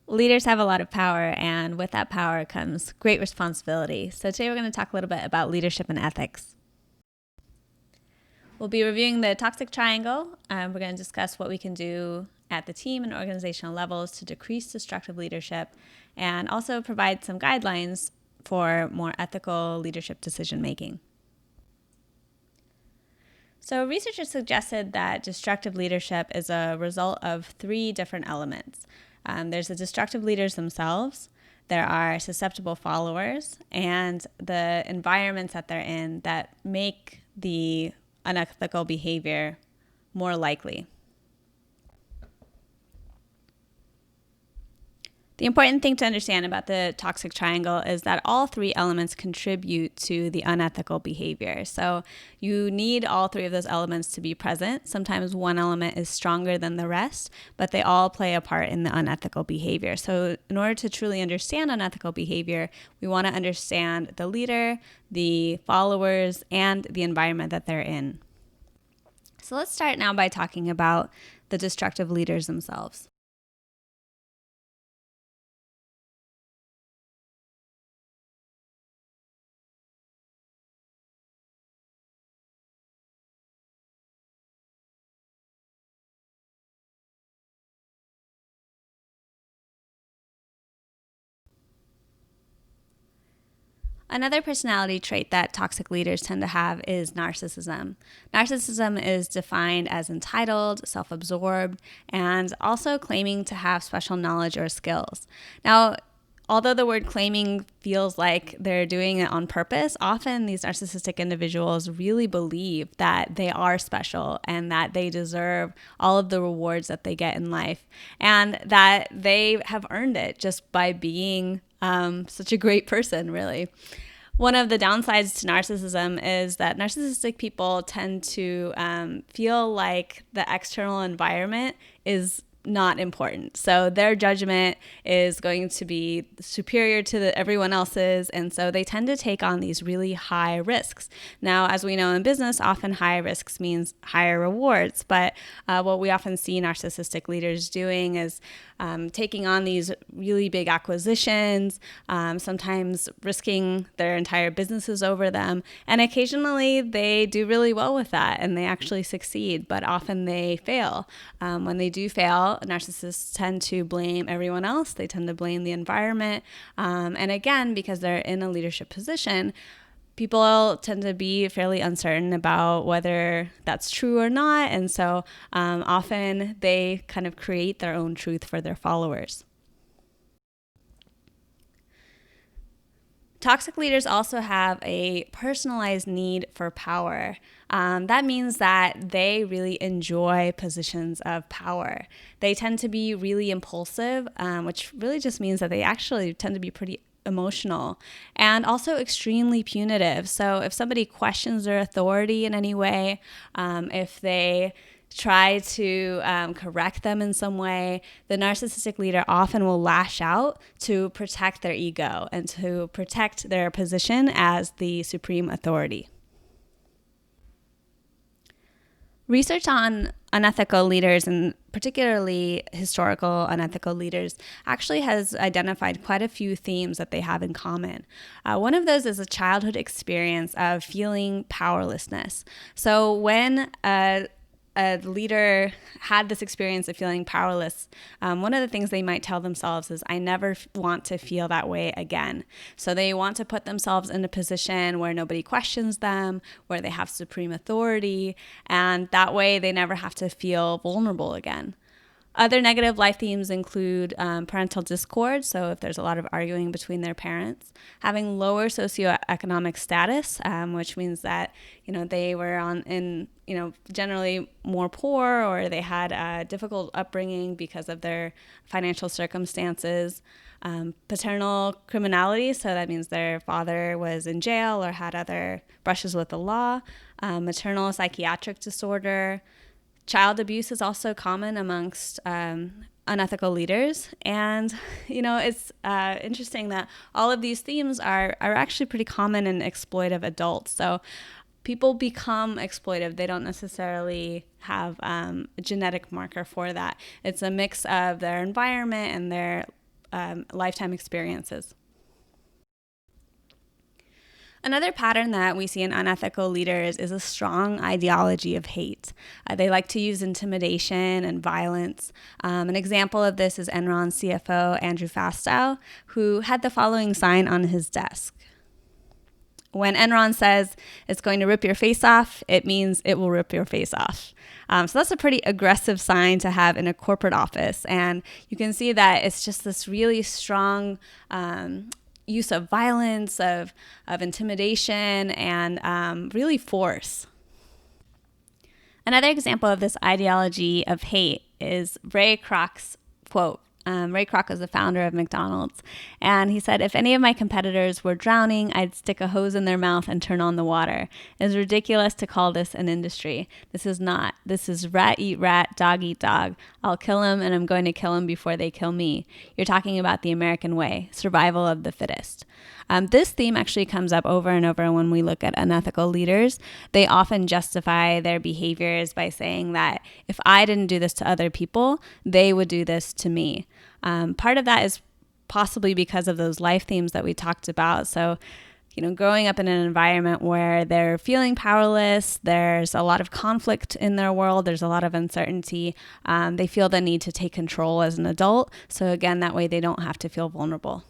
Leaders have a lot of power, and with that power comes great responsibility. So today we're going to talk a little bit about leadership and ethics. We'll be reviewing the toxic triangle. We're going to discuss what we can do at the team and organizational levels to decrease destructive leadership, and also provide some guidelines for more ethical leadership decision making. So researchers suggested that destructive leadership is a result of three different elements. There's the destructive leaders themselves, there are susceptible followers, and the environments that they're in that make the unethical behavior more likely. The important thing to understand about the toxic triangle is that all three elements contribute to the unethical behavior. So you need all three of those elements to be present. Sometimes one element is stronger than the rest, but they all play a part in the unethical behavior. So in order to truly understand unethical behavior, we want to understand the leader, the followers, and the environment that they're in. So let's start now by talking about the destructive leaders themselves. Another personality trait that toxic leaders tend to have is narcissism. Narcissism is defined as entitled, self-absorbed, and also claiming to have special knowledge or skills. Now, although the word claiming feels like they're doing it on purpose, often these narcissistic individuals really believe that they are special and that they deserve all of the rewards that they get in life, and that they have earned it just by being such a great person, really. One of the downsides to narcissism is that narcissistic people tend to feel like the external environment is not important. So their judgment is going to be superior to everyone else's, and so they tend to take on these really high risks. Now, as we know in business, often high risks means higher rewards, but what we often see narcissistic leaders doing is taking on these really big acquisitions, sometimes risking their entire businesses over them, and occasionally they do really well with that and they actually succeed, but often they fail. When they do fail, narcissists tend to blame everyone else. They tend to blame the environment. And again, because they're in a leadership position, people tend to be fairly uncertain about whether that's true or not. And so often they kind of create their own truth for their followers. Toxic leaders also have a personalized need for power. That means that they really enjoy positions of power. They tend to be really impulsive, which really just means that they actually tend to be pretty emotional and also extremely punitive. So if somebody questions their authority in any way, if they try to correct them in some way, the narcissistic leader often will lash out to protect their ego and to protect their position as the supreme authority. Research on unethical leaders, and particularly historical unethical leaders, actually has identified quite a few themes that they have in common. One of those is a childhood experience of feeling powerlessness. So when a leader had this experience of feeling powerless, one of the things they might tell themselves is, I never want to feel that way again. So they want to put themselves in a position where nobody questions them, where they have supreme authority, and that way they never have to feel vulnerable again. Other negative life themes include parental discord, so if there's a lot of arguing between their parents, having lower socioeconomic status, which means that they were generally more poor, or they had a difficult upbringing because of their financial circumstances. Paternal criminality, so that means their father was in jail or had other brushes with the law. Maternal psychiatric disorder. Child abuse is also common amongst unethical leaders. And, it's interesting that all of these themes are actually pretty common in exploitive adults. So people become exploitive. They don't necessarily have a genetic marker for that. It's a mix of their environment and their lifetime experiences. Another pattern that we see in unethical leaders is a strong ideology of hate. They like to use intimidation and violence. An example of this is Enron's CFO, Andrew Fastow, who had the following sign on his desk. When Enron says it's going to rip your face off, it means it will rip your face off. So that's a pretty aggressive sign to have in a corporate office. And you can see that it's just this really strong use of violence, of intimidation, and really force. Another example of this ideology of hate is Ray Kroc's quote. Ray Kroc was the founder of McDonald's, and he said, "If any of my competitors were drowning, I'd stick a hose in their mouth and turn on the water. It's ridiculous to call this an industry. This is not. This is rat eat rat, dog eat dog. I'll kill them, and I'm going to kill them before they kill me. You're talking about the American way, survival of the fittest." This theme actually comes up over and over when we look at unethical leaders. They often justify their behaviors by saying that if I didn't do this to other people, they would do this to me. Part of that is possibly because of those life themes that we talked about. So, growing up in an environment where they're feeling powerless, there's a lot of conflict in their world, there's a lot of uncertainty. They feel the need to take control as an adult. So again, that way they don't have to feel vulnerable.